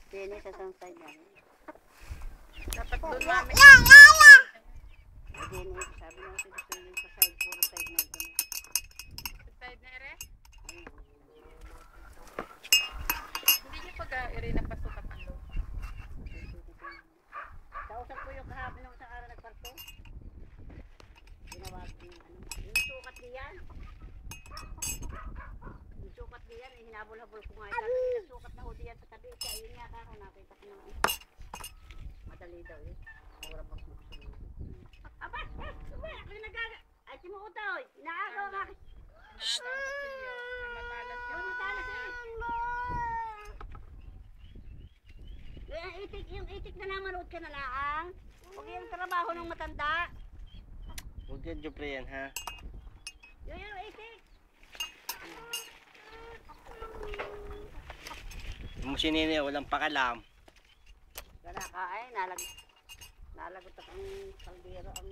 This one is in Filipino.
Dinis sa isang side namin. Dapat doon namin. Dinis, sabi naman si gusto nyo sa side, puro side na ito. Sa side na ere? Hindi niyo pag-ere na pasukat ang loob. Kausap ko yung kahapon ng isang araw nagparto. Ginawa ko yung ano. Yung sukat niyan. Yung sukat niyan, eh, hinabol-habol ko nga. Sabi ko, sukat na ho diyan sa tabi. Siya, yun yata ako nakita ko na. Madali daw yun. Mura pa kung gusto mo. Aba, suba, ako yung nagaga. Ay, si Muutoy, inaagaw nga. Naagaw ang kutsilyo. Ay matalas Yung yun. matalas eh. Yung itik na namanood ka na lang. Huwag yung trabaho ng matanda. Huwag yan, Jupre yan, ha? Yung itik. Yung sinini, walang pakalam. Wala ka ay, nalagot akong kaldero ang